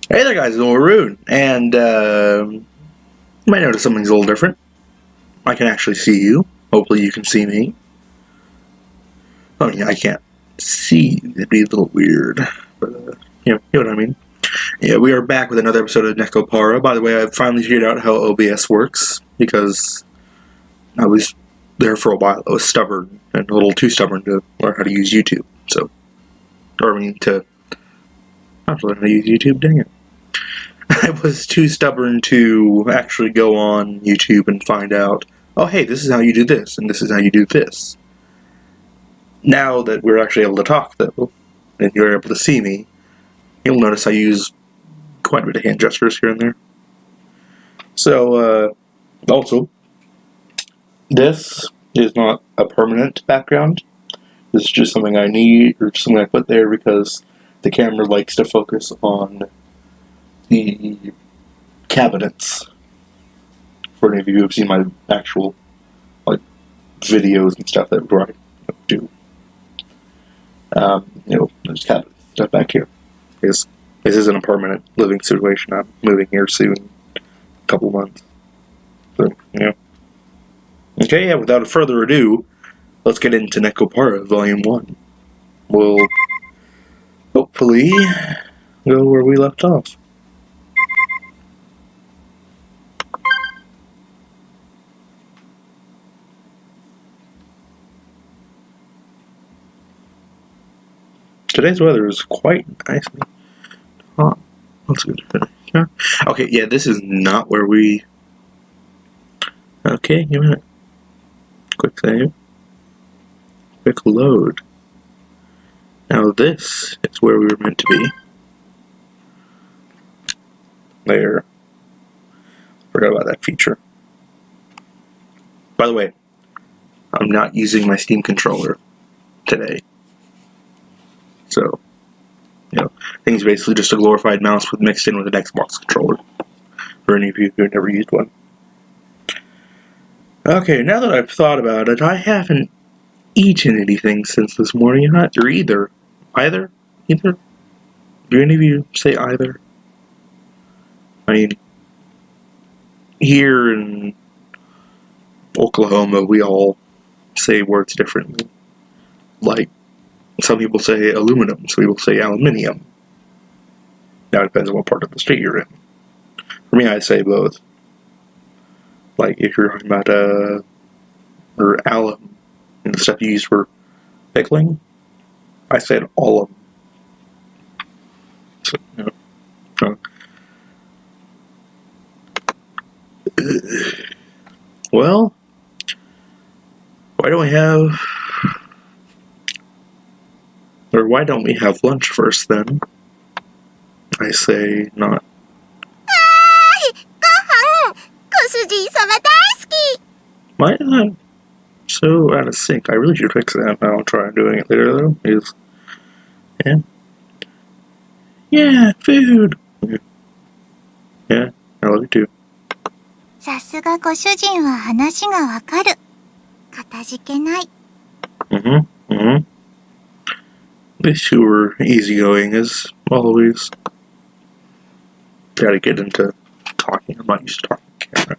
Hey there guys, it's Rude, and you might notice something's a little different. I can actually see you. Hopefully you can see me. I mean, I can't see you. It'd be a little weird, but you know what I mean. Yeah, we are back with another episode of NekoPara. By the way, I've finally figured out how OBS works, because I was there for a while. I was stubborn, and a little too stubborn to learn how to use YouTube. So, or I mean, to not to learn how to use YouTube, dang it. I was too stubborn to actually go on YouTube and find out, oh hey, this is how you do this, and this is how you do this. Now that we're actually able to talk, though, and you're able to see me, you'll notice I use quite a bit of hand gestures here and there. So, also, this is not a permanent background. This is just something I need, or something I put there because the camera likes to focus on the cabinets. For any of you who have seen my actual videos and stuff that I do, there's cabinets stuff back here. This isn't a permanent living situation. I'm moving here soon, a couple months. So okay. Yeah. Without further ado, let's get into NekoPara Volume 1. We'll hopefully go where we left off. Today's weather is quite nicely hot. That's good. Yeah. Okay, yeah, this is not where we... Okay, give me a minute. Quick save. Quick load. Now this is where we were meant to be. There. Forgot about that feature. By the way, I'm not using my Steam controller today. So, things basically just a glorified mouse mixed in with an Xbox controller. For any of you who have never used one. Okay, now that I've thought about it, I haven't eaten anything since this morning. Or either. Either? Do any of you say either? I mean, here in Oklahoma, we all say words differently. Like, some people say aluminum, some people say aluminium. Now it depends on what part of the state you're in. For me, I'd say both. Like, if you're talking about, or alum, and the stuff you use for pickling, I said alum. So, well, why don't we have lunch first then? I say not. Why am I so out of sync? I really should fix that. I'll try doing it later though. Yeah, food. Yeah, I love you too. さすがご主人は話がわかる。かたじけない。These two were easygoing as always. Gotta get into talking. I'm not used to talking to camera.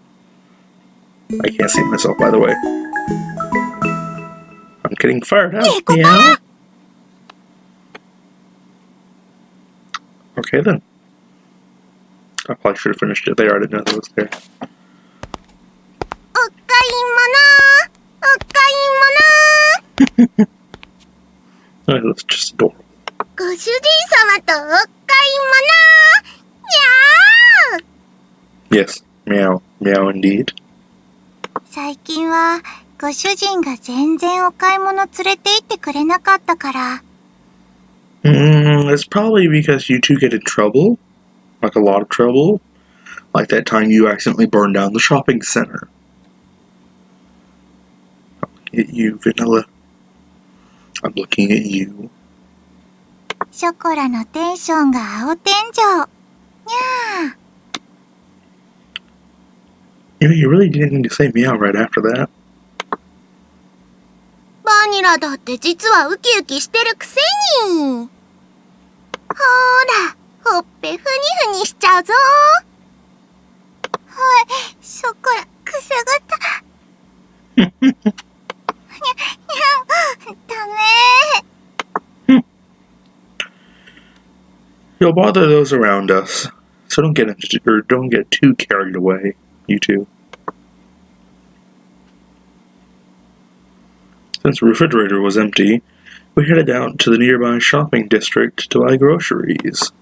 I can't see myself, by the way. I'm getting fired up. Yeah. Okay then. I probably should have finished it there. I didn't know that was there. Oh, that's just adorable. Yes, meow, meow indeed. 最近はご主人が全然お買い物連れて行ってくれなかったから。It's probably because you two get in trouble. Like a lot of trouble. Like that time you accidentally burned down the shopping center. I'm looking at you, Vanilla. I'm looking at you. ショコラのテンションが青天井。にゃー。You really didn't need to say meow right after that. バニラだって実はウキウキしてるくせに。ほーら、ほっぺふにふにしちゃうぞ。はい、ショコラ、くすぐった。にゃ、ダメ。 You'll bother those around us, so don't get too carried away, you two. Since the refrigerator was empty, we headed out to the nearby shopping district to buy groceries.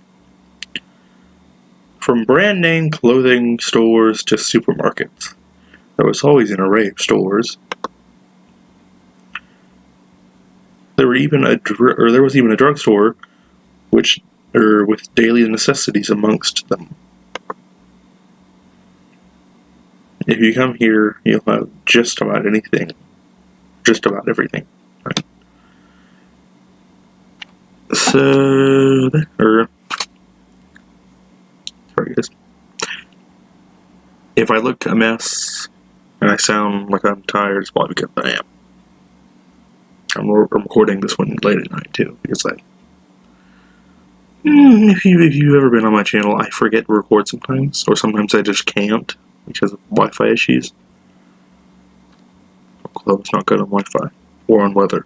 From brand-name clothing stores to supermarkets, there was always an array of stores. There was even a drugstore, with daily necessities amongst them. If you come here, you'll have just about anything. Just about everything. Right. Sorry guys. If I look a mess and I sound like I'm tired, it's probably because I am. I'm recording this one late at night too, because if you've ever been on my channel, I forget to record sometimes, or sometimes I just can't because of Wi-Fi issues. Club's not good on Wi-Fi or on weather.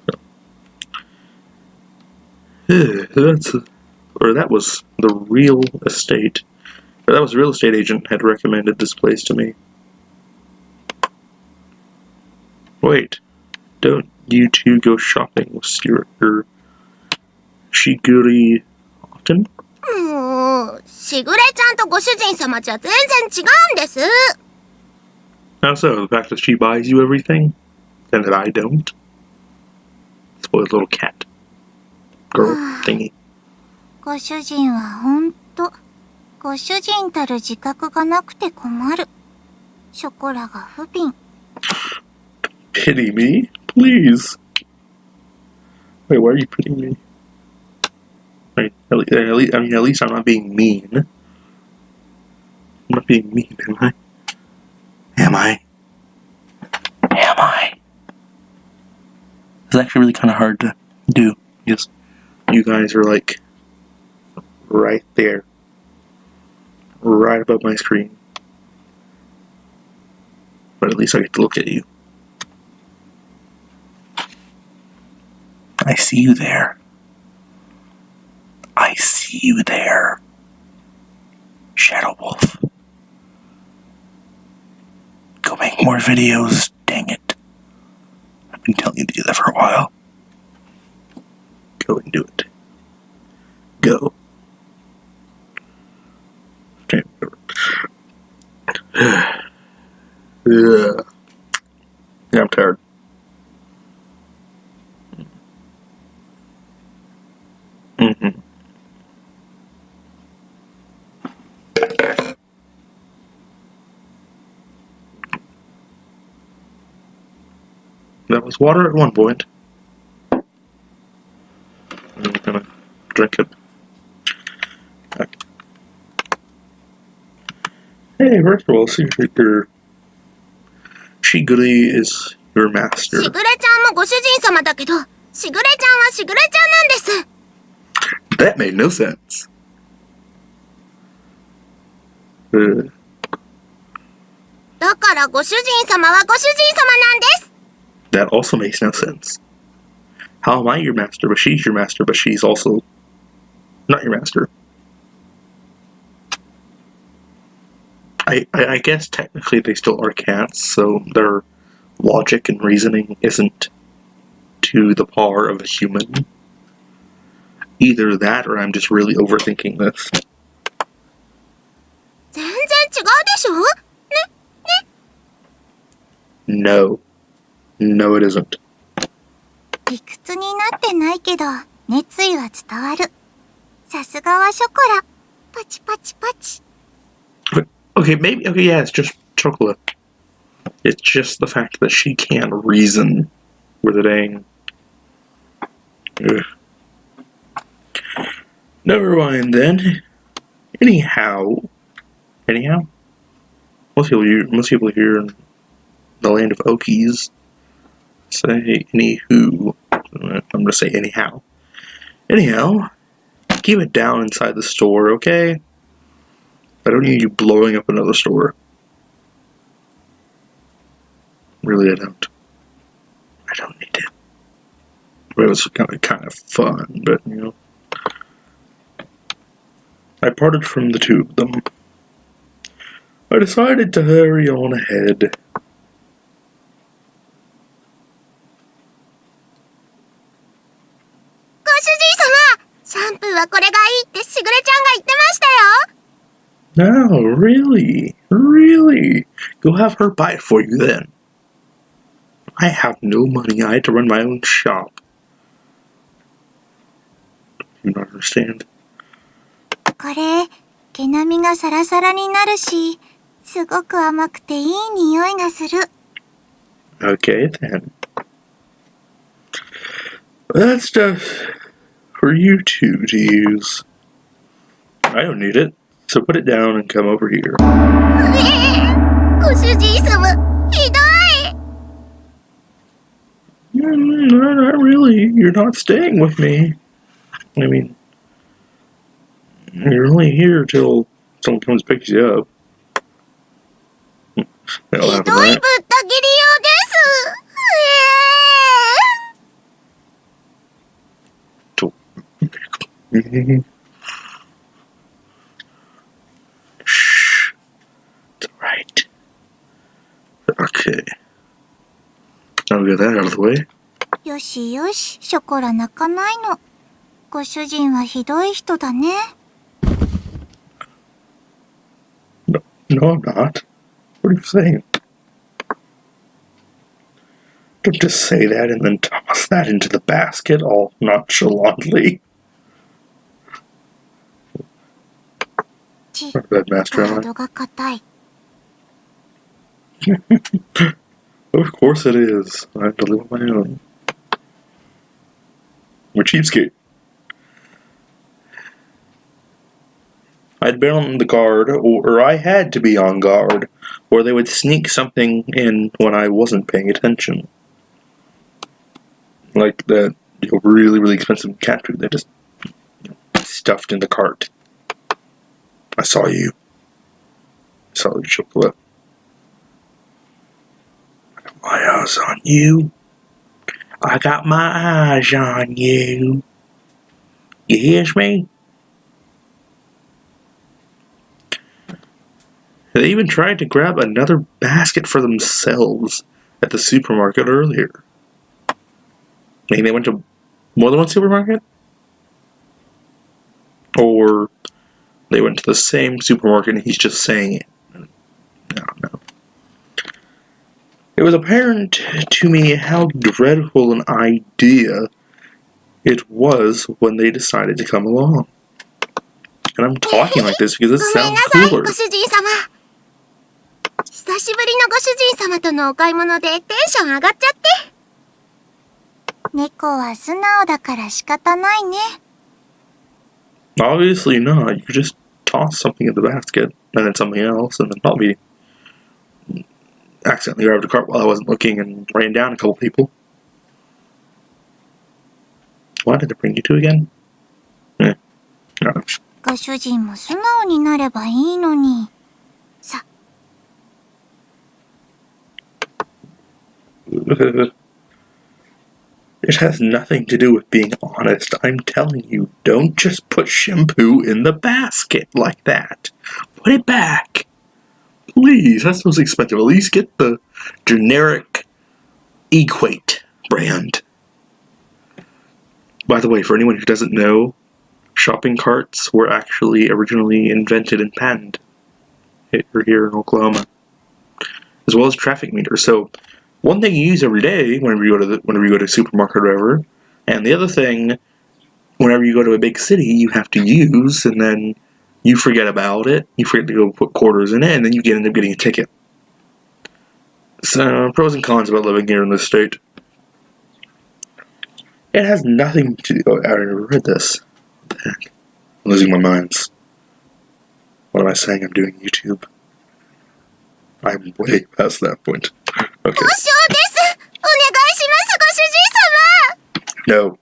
So. That was the real estate. That was real estate agent had recommended this place to me. Wait, don't you two go shopping with your Shiguri often? しぐれちゃんとご主人様じゃ全然違うんです。 How so? The fact that she buys you everything, and that I don't? Spoiled little cat. Girl thingy. ご主人はほんと、ご主人たる自覚がなくて困る。ショコラが不憫。Pity me? Please. Wait, why are you pitying me? At least I'm not being mean. I'm not being mean, am I? Am I? It's actually really kind of hard to do, because you guys are like right there. Right above my screen. But at least I get to look at you. I see you there. I see you there. Shadow Wolf. Go make more videos, dang it. I've been telling you to do that for a while. Go and do it. Go. Okay, yeah, I'm tired. That was water at one point. I'm gonna drink it. Okay. Hey, first of all, see your Shiguri is your master. しぐれちゃんもご主人様だけど、しぐれちゃんはしぐれちゃんなんです。 That made no sense. だからご主人様はご主人様なんです。 That also makes no sense. How am I your master, but she's your master, but she's also not your master? I guess technically they still are cats, so their logic and reasoning isn't to the par of a human. Either that, or I'm just really overthinking this. 全然違うでしょ？ね、ね。 No. No, it isn't. 理屈になってないけど、熱意は伝わる。さすがはショコラ。パチパチパチ。 Okay, maybe, okay, yeah, it's just chocolate. It's just the fact that she can't reason with a dang. Ugh. Never mind then. Anyhow, most people here in the land of Okies say anywho. I'm gonna say anyhow. Anyhow, keep it down inside the store, okay? I don't need you blowing up another store. Really, I don't. I don't need it. It was kind of fun, but, you know. I parted from the two of them. I decided to hurry on ahead. シャンプーはこれがいいってしぐれちゃんが言ってましたよ。 No, really? Really? Go have her buy it for you then. I have no money. I had to run my own shop. Do you not understand? これ、毛並みがサラサラになるし、すごく甘くていい匂いがする。 Okay, then. That stuff for you two to use. I don't need it, so put it down and come over here. ご主人様、ひどい。 No, not really. You're not staying with me. I mean, you're only here till someone comes and picks you up. ひどいぶった切りようです。Shh. It's alright. Okay. Now we got that out of the way. よしよし、ショコラ泣かないの。ご主人はひどい人だね。 No, I'm not. What are you saying? Don't just say that and then toss that into the basket all nonchalantly. Red master on it. が硬い。 Of course it is. I have to live on my own. We're cheapskate. I'd been on the guard, or I had to be on guard, or they would sneak something in when I wasn't paying attention. Like that really, really expensive cat food they just stuffed in the cart. I saw you. I saw you, chocolate. I got my eyes on you. I got my eyes on you. You hear me? They even tried to grab another basket for themselves at the supermarket earlier. Maybe they went to more than one supermarket? Or they went to the same supermarket and he's just saying it. I don't know. It was apparent to me how dreadful an idea it was when they decided to come along. And I'm talking like this because it sounds cooler. ご主人様。久しぶりのご主人様とのお買い物でテンション上がっちゃって。猫は素直だから仕方ないね。 Obviously not. You just toss something in the basket and then something else and then probably accidentally grabbed a cart while I wasn't looking and ran down a couple people. Why did it bring you two again? I don't know. ご主人も素直になればいいのに。さ。It has nothing to do with being honest. I'm telling you, don't just put shampoo in the basket like that. Put it back. Please, that's most expensive. At least get the generic Equate brand. By the way, for anyone who doesn't know, shopping carts were actually originally invented and patented here in Oklahoma, as well as traffic meters. So, one thing you use every day whenever you go to a supermarket or whatever, and the other thing, whenever you go to a big city, you have to use, and then you forget about it. You forget to go put quarters in it, and then you end up getting a ticket. So, pros and cons about living here in this state. It has nothing to do. Oh, I already read this. What the heck? I'm losing my minds. What am I saying? I'm doing YouTube. I'm way past that point. Okay. 交渉です。お願いします、ご主人様。 No.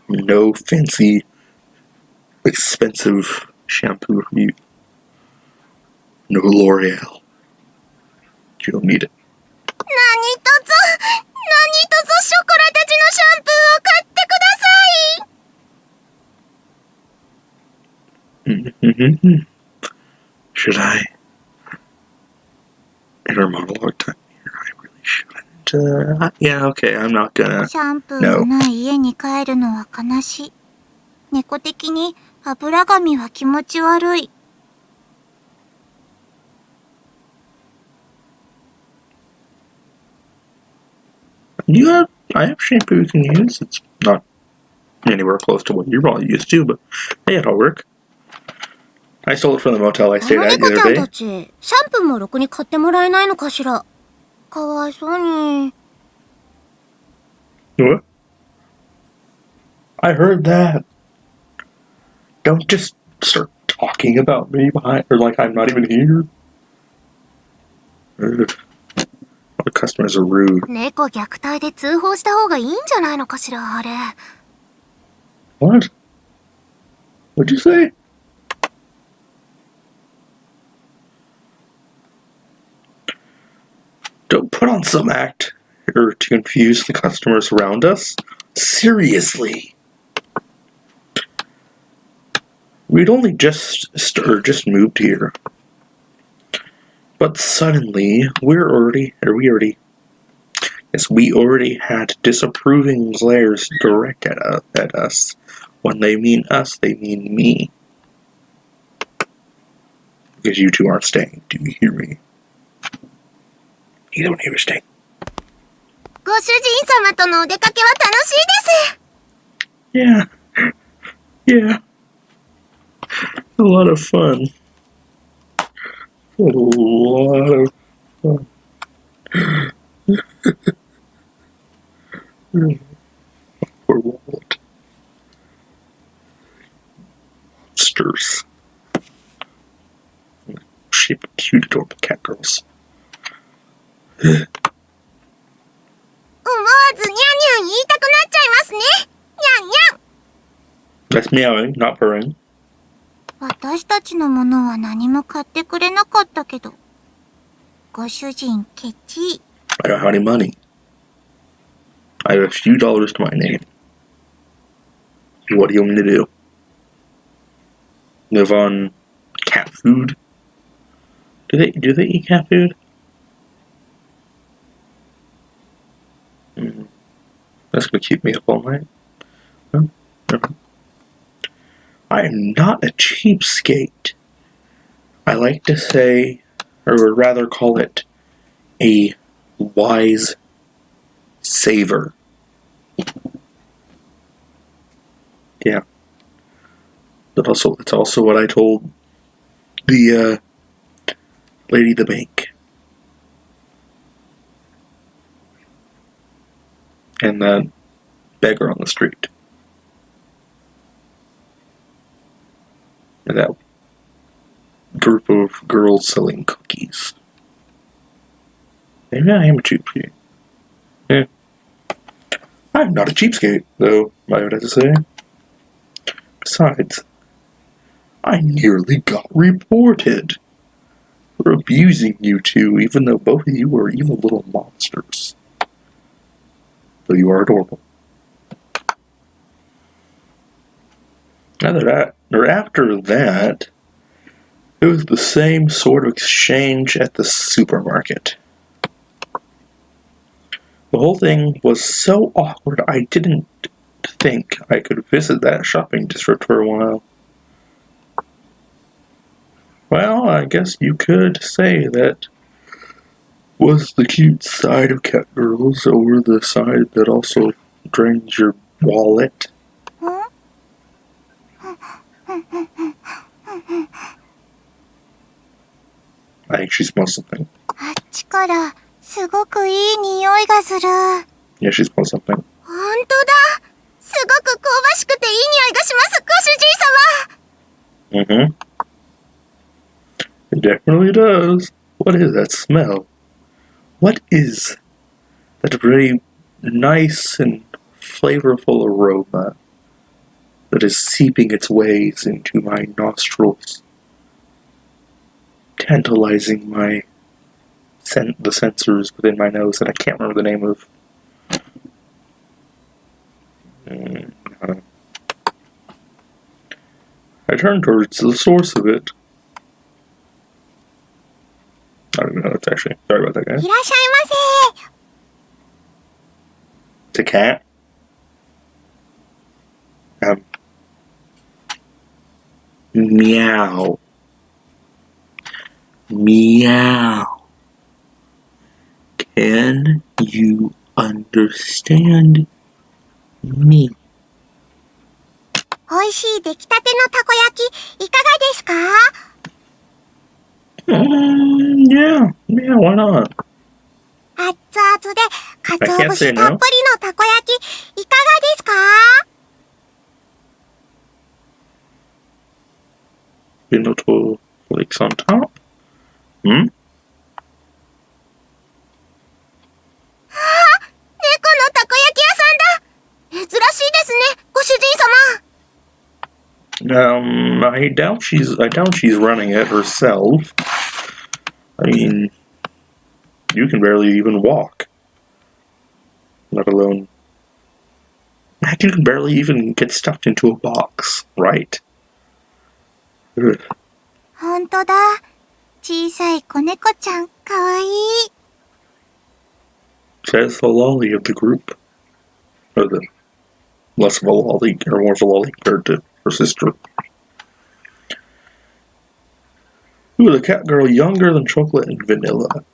No fancy expensive shampoo review. No L'Oreal. You don't need it. 何卒ショコラたちのシャンプーを買ってください。 Should I? Inner monologue time here. I really shouldn't. Yeah, okay, I'm not gonna. シャンプーのない家に帰るのは悲しい。猫的に油髪は気持ち悪い。I have shampoo you can use. It's not anywhere close to what you're probably used to, but hey, it'll work. I stole it from the motel I stayed at the 猫ちゃ other んた day. ち、シャンプーもろくに買ってもらえないのかしら。かわいそうに。What? I heard that. Don't just start talking about me behind, or like I'm not even here. Ugh. The customers are rude. 猫虐待で通報した方がいいんじゃないのかしら、あれ。What? What'd you say? Don't put on some act or to confuse the customers around us. Seriously. We'd only just moved here. But suddenly, we already had disapproving glares direct at us. When they mean us, they mean me. Because you two aren't staying. Do you hear me? You don't hear me staying. ご主人様とのお出かけは楽しいです。 Yeah. A lot of fun. A lot of fun. Poor wallet. Monsters. Shape of cute adorable cat girls. 思わずニャンニャン言いたくなっちゃいますね。ニャンニャン。 That's meowing, not purring. 私たちのものは何も買ってくれなかったけど。ご主人ケチ。 I don't have any money. I have a few dollars to my name. What do you want me to do? Live on cat food? Do they eat cat food? That's gonna keep me up all night. No. I am not a cheapskate. I like to say, or would rather call it, a wise saver. Yeah. But also, it's also what I told the lady at the bank. And that beggar on the street. And that group of girls selling cookies. Maybe I am a cheapskate. Yeah. I'm not a cheapskate, though, I would have to say. Besides, I nearly got reported for abusing you two, even though both of you were evil little monsters. Though you are adorable. After that, it was the same sort of exchange at the supermarket. The whole thing was so awkward, I didn't think I could visit that shopping district for a while. Well, I guess you could say that was the cute side of cat girls over the side that also drains your wallet. I think she smells something. あっちからすごくいい匂いがする。 Yeah, she smells something. ほんとだ。すごく香ばしくていい匂いがします、ご主人様。 It definitely does. What is that smell? What is that very nice and flavorful aroma that is seeping its ways into my nostrils, tantalizing the sensors within my nose that I can't remember the name of. I turn towards the source of it. I don't know, it's actually. Sorry about that, guys. いらっしゃいませ。 It's a cat. Meow. Meow. Can you understand me? 美味しい出来たてのたこ焼き、いかがですか？ Yeah, why not? 熱々で、鰹節たっぷりのたこ焼き、いかがですか？ Little flakes on top. 猫のたこ焼き屋さんだ。珍しいですね、ご主人様。I doubt she's running it herself. I mean, you can barely even walk. Let alone... You can barely even get stuffed into a box, right? Ugh. ほんとだ。小さい子猫ちゃん、かわいい。Says the lolly of the group. Or the less of a lolly, or more of a lolly compared to her sister. Ooh, the cat girl younger than chocolate and vanilla.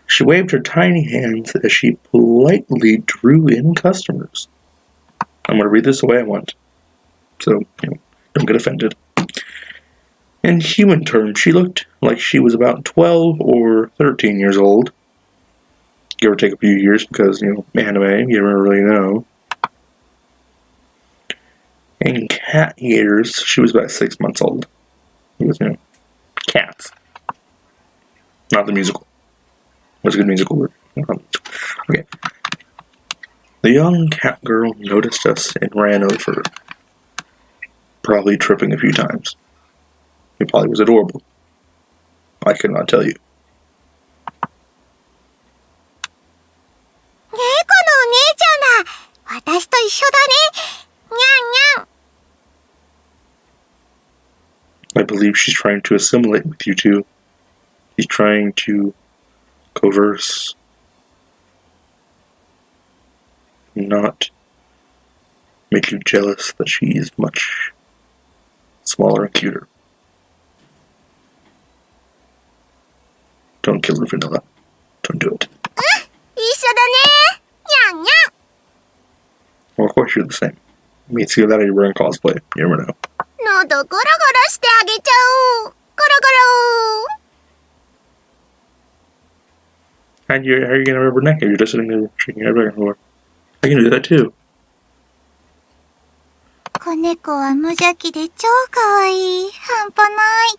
She waved her tiny hands as she politely drew in customers. I'm going to read this the way I want. So, don't get offended. In human terms, she looked like she was about 12 or 13 years old. Give or take a few years because, anime, you never really know. In cat years, she was about 6 months old. Because, cats. Not the musical. That's a good musical word. Okay. The young cat girl noticed us and ran over, probably tripping a few times. It probably was adorable. I could not tell you. 猫のお姉ちゃんだ。私と一緒だね。にゃんにゃん。 I believe she's trying to assimilate with you two. She's trying to converse. Not make you jealous that she is much smaller and cuter. Don't kill her, Vanilla. Don't do it. 一緒だね。にゃんにゃん。 Well, of course you're the same. I mean, see that you're wearing cosplay. You never know. 喉ゴロゴロしてあげちゃおう。ゴロゴロ。 How are you gonna rub her neck if you're just sitting there shaking your head back and forth? I can do that too. 子猫は無邪気で超かわいい。半端ない。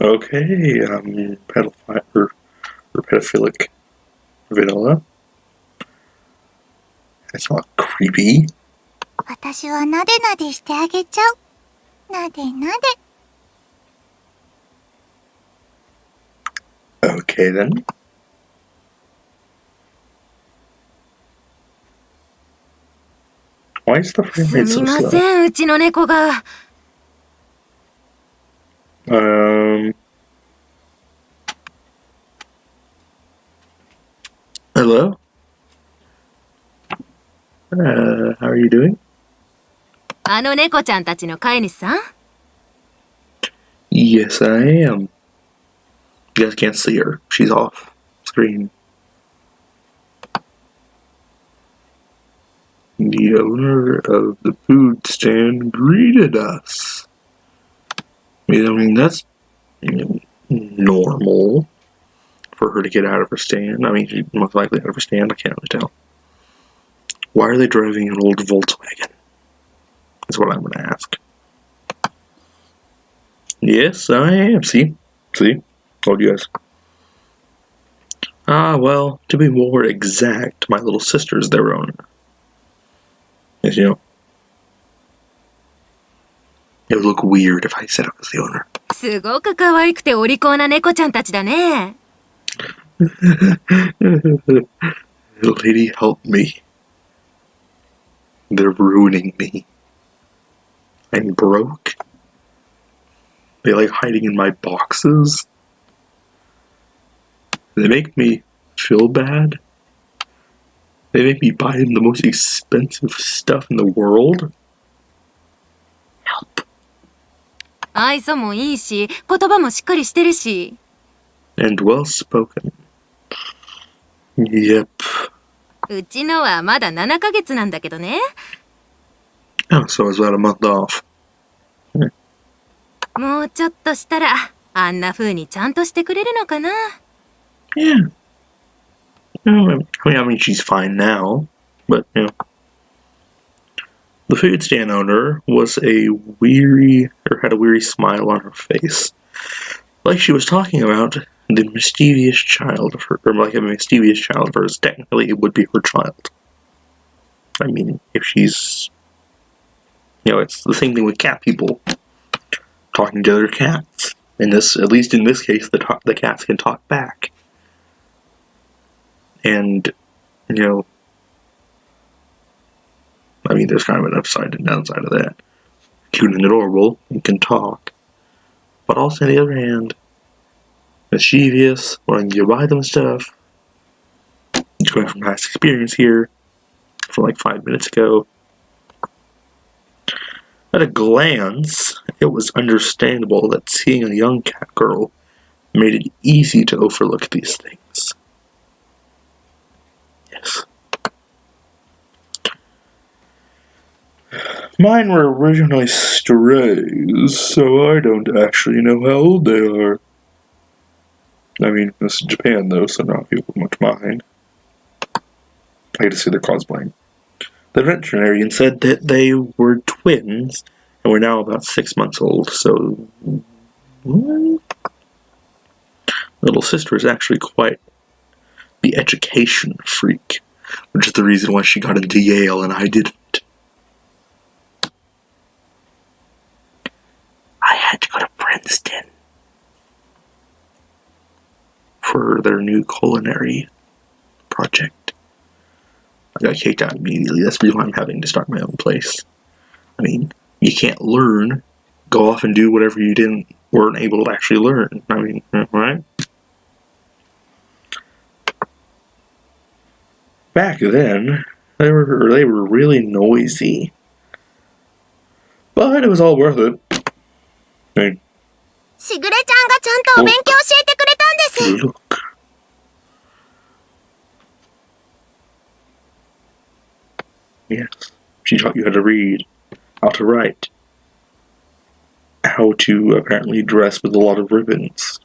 Okay, pedophilic Vanilla. It's not creepy. 私はなでなでしてあげちゃう。なでなで。 Okay then. Why is the frame rate す so みま slow? せん、うちの猫が。Hello? How are you doing? あの猫ちゃんたちの飼い主さん？ Yes, I am. You guys can't see her. She's off screen. The owner of the food stand greeted us. I mean, that's normal for her to get out of her stand. I mean, she's most likely out of her stand. I can't really tell. Why are they driving an old Volkswagen? That's what I'm going to ask. Yes, I am. See? Told you guys. Well, to be more exact, my little sister's their owner. Yes, you know, it would look weird if I said I was the owner. すごく可愛くてお利口な猫ちゃんたちだね。Lady, help me. They're ruining me. I'm broke. They like hiding in my boxes. They make me feel bad. They make me buy them the most expensive stuff in the world. Help. 愛想もいいし、言葉もしっかりしてるし。And well spoken. Yep. うちのはまだ7ヶ月なんだけどね。Oh, so I was about a month off. もうちょっとしたら、あんな風にちゃんとしてくれるのかな。Yeah. I mean, she's fine now, but, you know. The food stand owner was had a weary smile on her face. Like she was talking about the mischievous child of her, or like a mischievous child of hers. Technically, it would be her child. I mean, if she's, you know, it's the same thing with cat people talking to other cats. At least in this case, the cats can talk back. And, you know, I mean, there's kind of an upside and downside of that. Cute and adorable, and can talk. But also, on the other hand, mischievous, wanting you to buy them stuff. It's going from past experience here, from like 5 minutes ago. At a glance, it was understandable that seeing a young cat girl made it easy to overlook these things. Yes. Mine were originally strays, so I don't actually know how old they are. I mean, this is Japan, though, so not people much mind. I get to see their cosplaying. The veterinarian said that they were twins, and were now about 6 months old, so... Little sister is actually quite the education freak, which is the reason why she got into Yale and I didn't. I had to go to Princeton for their new culinary project. I got kicked out immediately. That's the reason why I'm having to start my own place. I mean, you can't go off and do whatever you weren't able to actually learn. I mean, right? Back then, they were really noisy. But it was all worth it. I mean, しぐれちゃんがちゃんとお勉強教えてくれたんです。 look. Yes. She taught you how to read, how to write, how to apparently dress with a lot of ribbons.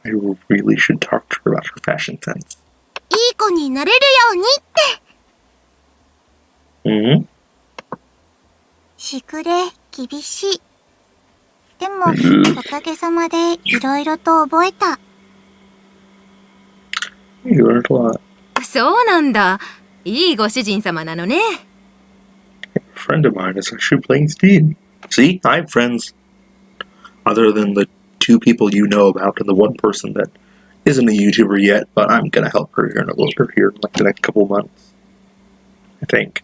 I really should talk to her about her fashion sense. いい子になれるようにって。Mm-hmm. しぐれ、厳しい。でも、おかげさまでいろいろと覚えた。You learned a lot. そうなんだ。いいご主人様なのね。A friend of mine is actually playing Steam. See, I have friends. Other than the 2 people you know about and the 1 person that isn't a YouTuber yet, but I'm gonna help her here in like the next couple months. I think.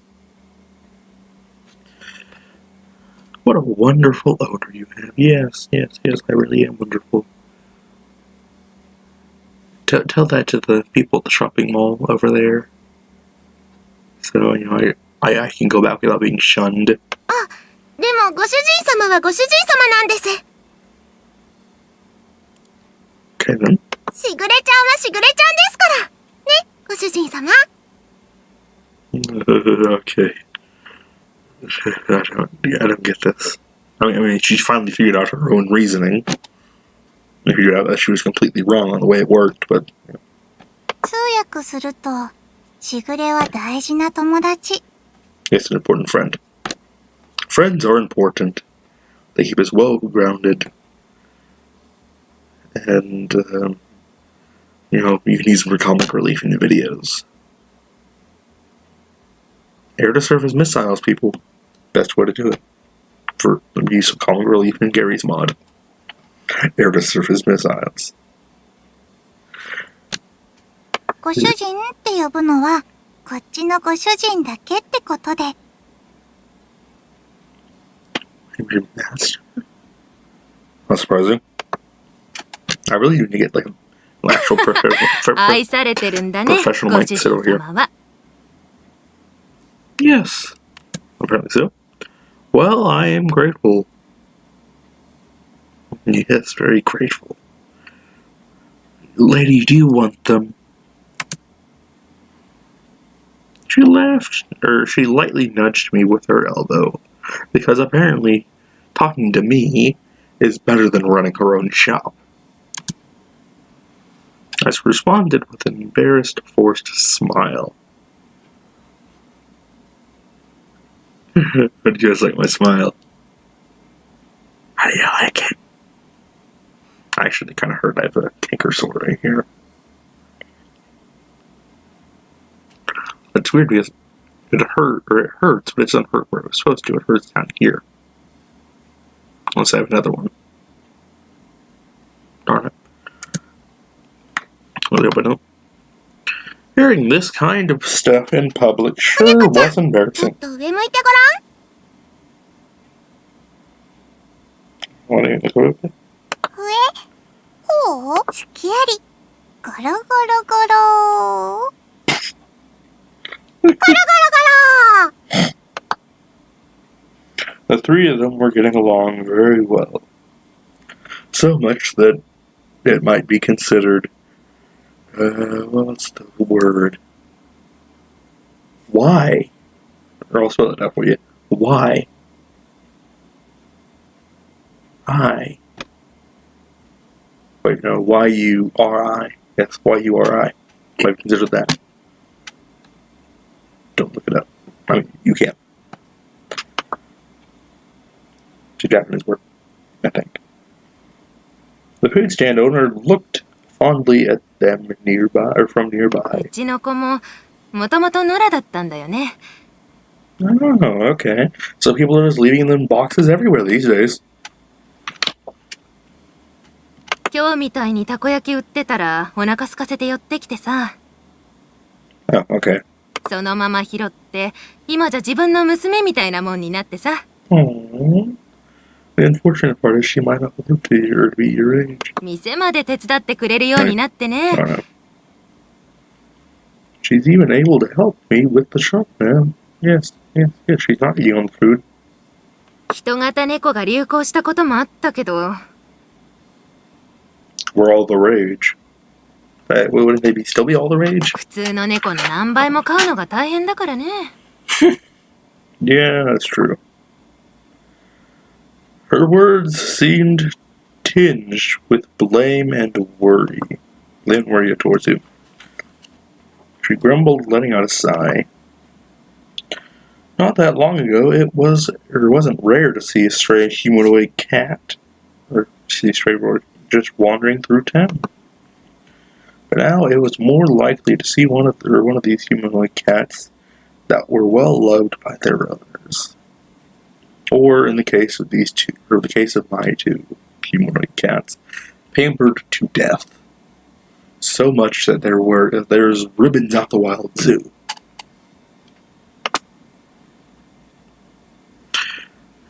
What a wonderful owner you have. Yes, I really am wonderful. Tell that to the people at the shopping mall over there. So, you know, I can go back without being shunned. あ、でもご主人様はご主人様なんです。 Okay then. しぐれちゃんはしぐれちゃんですから。ね、ご主人様。Okay. I don't get this. I mean, she finally figured out her own reasoning. I figured out that she was completely wrong on the way it worked, but... 通訳すると、しぐれは大事な友達。It's an important friend. Friends are important. They keep us well grounded. And, you know, you can use them for comic relief in your videos. Air-to-surface missiles, people. Best way to do it. For the use of comic relief in Gary's mod. Air-to-surface missiles. ご主人って呼ぶのは、こっちのご主人だけってことで。Master. Not surprising. I really need to get like an actual professional. 愛されてるんだね、 Professional ご mic 主 to sit 人 over here. 様は。 Yes. Apparently so. Well, I am grateful. Yes, very grateful. Lady, do you want them? She laughed, or she lightly nudged me with her elbow, because apparently talking to me is better than running her own shop. I responded with an embarrassed, forced smile. How do you guys like my smile? How do you like it? I actually kind of heard I have a tinker sword right here. It's weird because it hurts, but it doesn't hurt where it was supposed to. It hurts down here. Unless I have another one. Darn it. Well, I don't. Hearing this kind of stuff in public sure was ちょっ embarrassing. と上向いてごらん。 Want to go with it? 上こうすきあり。ゴロゴロゴロ。ゴロゴロゴロ。 The three of them were getting along very well. So much that it might be considered, what's the word? Why? Or I'll spell it out for you. Why? I. Wait, no, Y-U-R-I. Yes, Y-U-R-I. Might consider that. Don't look it up. I mean, you can. It's a Japanese word, I think. The food stand owner looked fondly at them nearby, or from う nearby. ちの子も、もともと野良だったんだよね。 Oh, okay. So people are just leaving them boxes everywhere these days. 今日みたいにたこ焼き売ってたら、お腹空かせて寄ってきてさ。 Oh, okay. そのまま拾って、今じゃ自分の娘みたいなもんになってさ。 Aww. The unfortunate part is she might not live to be your age. 店まで手伝ってくれるようになってね。 She's even able to help me with the shop now. Yes, she's not eating on the food. 人型猫が流行したこともあったけど。 We're all the rage. Wouldn't they still be all the rage? 普通の猫の何倍も飼うのが大変だからね。 Yeah, that's true. Her words seemed tinged with blame and worry. Didn't worry towards you. She grumbled, letting out a sigh. Not that long ago, it wasn't rare to see a stray humanoid cat, or see a stray bird just wandering through town. But now it was more likely to see one of these humanoid cats that were well loved by their owners. Or in the case of these two, or the case of my two humanoid cats, pampered to death. So much that there's ribbons out the wild zoo.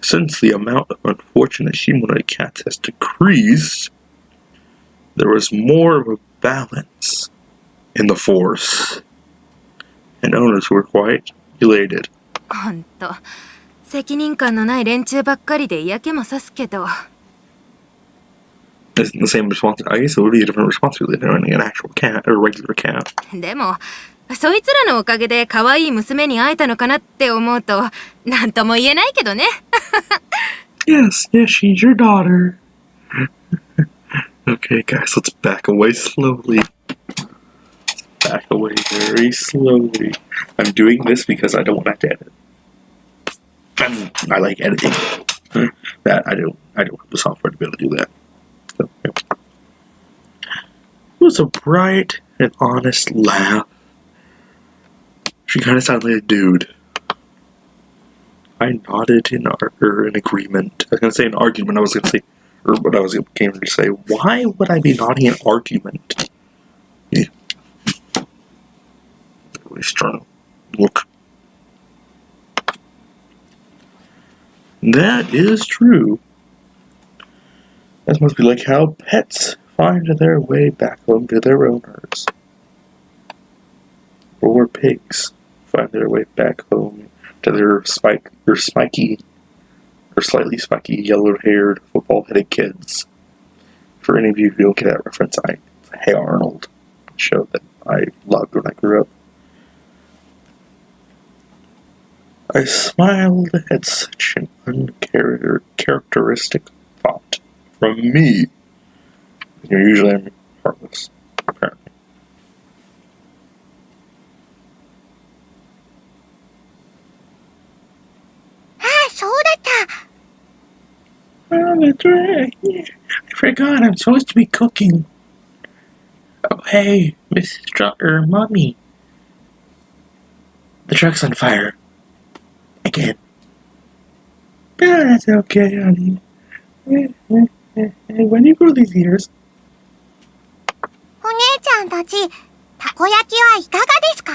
Since the amount of unfortunate humanoid cats has decreased, there was more of a balance in the force, and owners were quite elated. ほんと、責任感のない連中ばっかりで嫌気もさすけど。 Isn't the same responsibility? I guess it would be a different responsibility than owning an actual cat or a regular cat. でも、そいつらのおかげで可愛い娘に会えたのかなって思うと、なんとも言えないけどね。Yes, she's your daughter. Okay, guys, let's back away slowly. Back away very slowly. I'm doing this because I don't want to edit. I like editing. That I don't have the software to be able to do that. So, yeah. It was a bright and honest laugh. She kind of sounded like a dude. I nodded in agreement. I was going to say an argument. I was going to say, or what I was going to say. Why would I be nodding an argument? Yeah. Really strong. Look. That is true. That must be like how pets find their way back home to their owners. Or pigs find their way back home to their spiky, or slightly spiky, yellow-haired, football-headed kids. For any of you who don't get that reference, Hey Arnold, a show that I loved when I grew up. I smiled at such an uncharacteristic thought from me. Usually I'm heartless, apparently. Oh, that's right. Yeah. I forgot I'm supposed to be cooking. Oh, hey, Mrs. Mommy. The truck's on fire. Again. Oh, that's okay, honey. When do you grow these ears? お姉ちゃんたち、たこ焼きはいかがですか？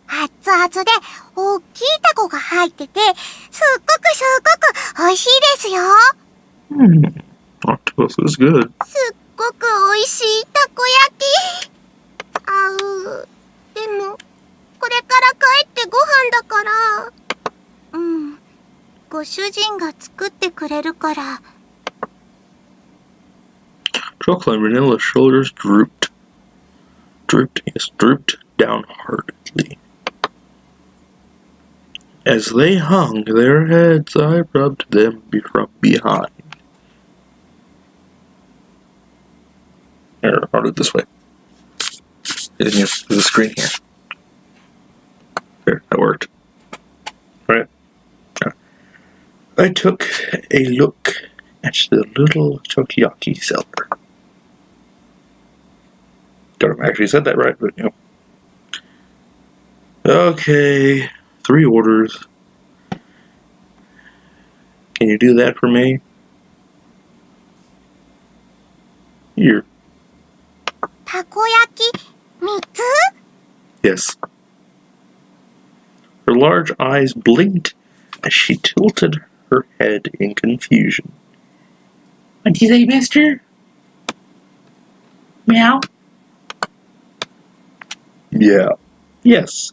熱々で大きいタコが入ってて、すっごく美味しいですよ。Octopus is good. すっごく美味しいたこ焼き。でも、これから帰ってご飯だから。ご主人が作ってくれるから。Chocolate and vanilla shoulders drooped. Drooped down hardly. As they hung their heads, I rubbed them from behind. Here, I'll do it this way. There's a screen here. There, that worked. Right? Yeah. I took a look at the little takoyaki seller. Don't know if I actually said that right, but you know. Okay, 3 orders. Can you do that for me? Here. たこ焼き3つ? Yes. Her large eyes blinked as she tilted her head in confusion. What'd you say, mister? Meow? Yeah. Yes.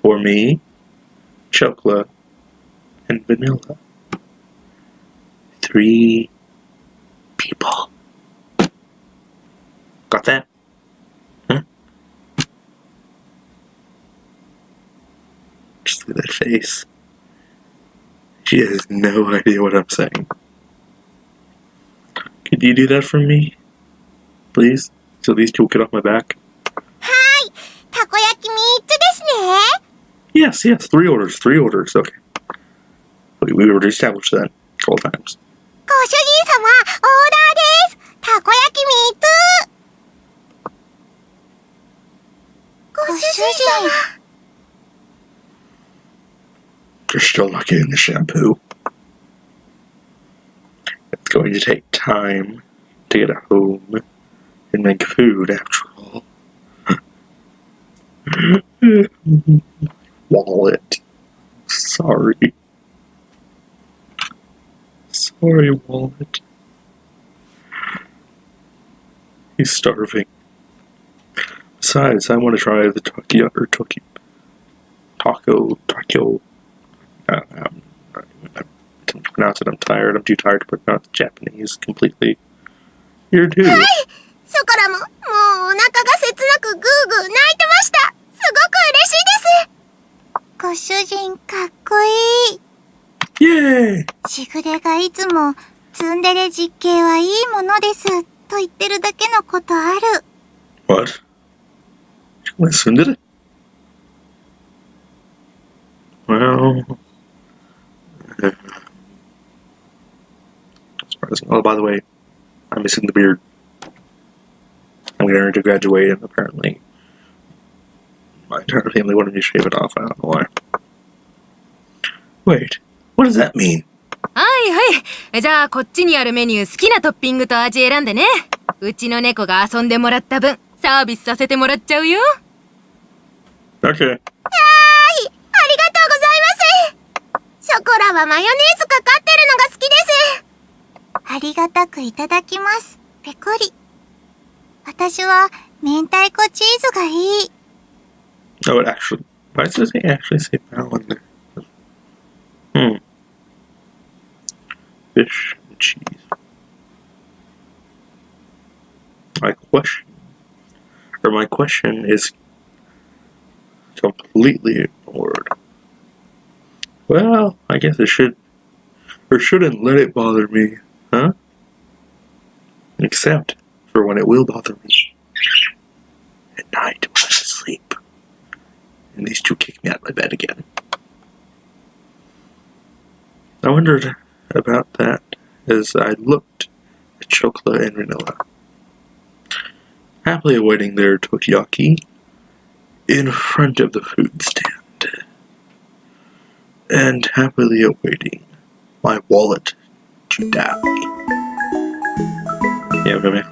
For me, chocolate, and vanilla. 3 people. Got that? Huh? Just look at that face. She has no idea what I'm saying. Could you do that for me? Please? So these 2 will get off my back? はい、たこ焼き3つですね。Yes, 3 orders, okay. We already established that a couple times. ご主人様、オーダーです。たこ焼き3つ。ご主人様。You're still not getting the shampoo. It's going to take time to get home and make food after all. Wallet. Sorry, Wallet. He's starving. Besides, I want to try the taco. I can't pronounce it. I'm tired. I'm too tired to pronounce Japanese completely. You're too. はい、ソコラも、もうお腹が切なくグーグー泣いてました。すごく嬉しいです。ご主人かっこいい。イエーイ。しぐれがいつもツンデレ実刑はいいものですと言ってるだけのことある。What? Listen, did it? Well, oh, by the way, I'm missing the beard. I'm going to graduate, and apparently my entire family wanted me to shave it off. I don't know why. Wait, what does that mean? はいはい。じゃあこっちにあるメニュー好きなトッピングと味選んでね。うちの猫が遊んでもらった分、サービスさせてもらっちゃうよ。Okay. ありがとうございます。ショコラはマヨネーズかかってるのが好きです。ありがたくいただきます。ペコリ。私は明太子チーズがいい。Oh, it actually. Why does it actually say bao in there? Fish and cheese. My question is completely ignored. Well, I guess it should, or shouldn't let it bother me, huh? Except for when it will bother me. At night when I'm asleep. And these two kick me out of my bed again. I wondered about that as I looked at Chocolate and Vanilla, happily awaiting their tokiyaki in front of the food stand, and happily awaiting my wallet to die. Yeah, baby.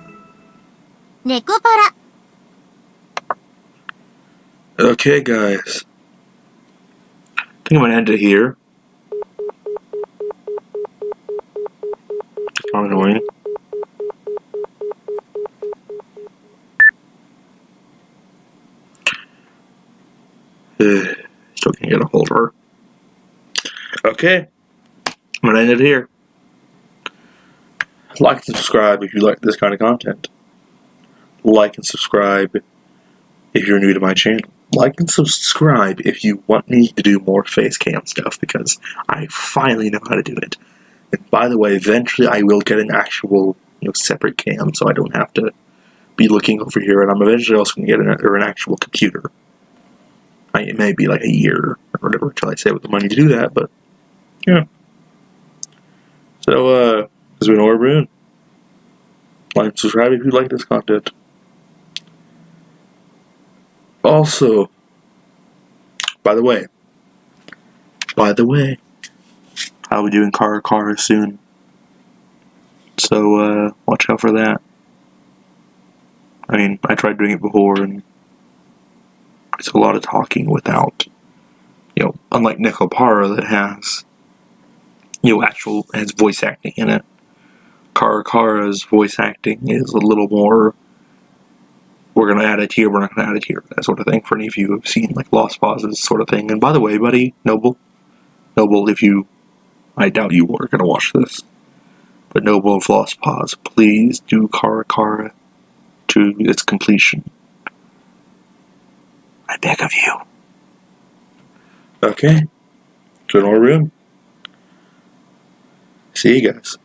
NekoPara. Okay, guys. I think I'm gonna end it here. Kind of annoying. Still can't get a hold of her. Okay. I'm gonna end it here. Like and subscribe if you like this kind of content. Like and subscribe if you're new to my channel. Like and subscribe if you want me to do more Facecam stuff, because I finally know how to do it. And by the way, eventually I will get an actual, separate cam, so I don't have to be looking over here. And I'm eventually also going to get an actual computer. It may be like a year or whatever until I save up the money to do that, but yeah. So, this has been R.I.P. Like and subscribe if you like this content. Also, by the way, I'll be doing Kara soon. So, watch out for that. I mean, I tried doing it before, and it's a lot of talking without, unlike NekoPara that has, has voice acting in it. Kara's voice acting is a little more, we're going to add it here, we're not going to add it here, that sort of thing, for any of you who have seen, Lost Pauses sort of thing. And by the way, buddy, Noble, I doubt you are going to watch this, but Noble of Lost Pause, please do Kara to its completion. I beg of you. Okay. To an R.I.P. See you guys.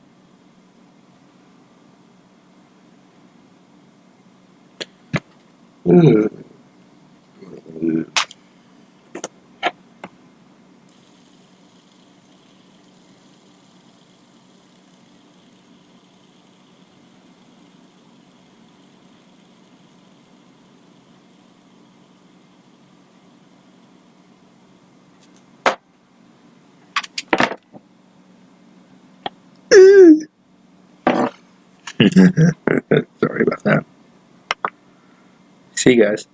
Sorry about that. See you guys.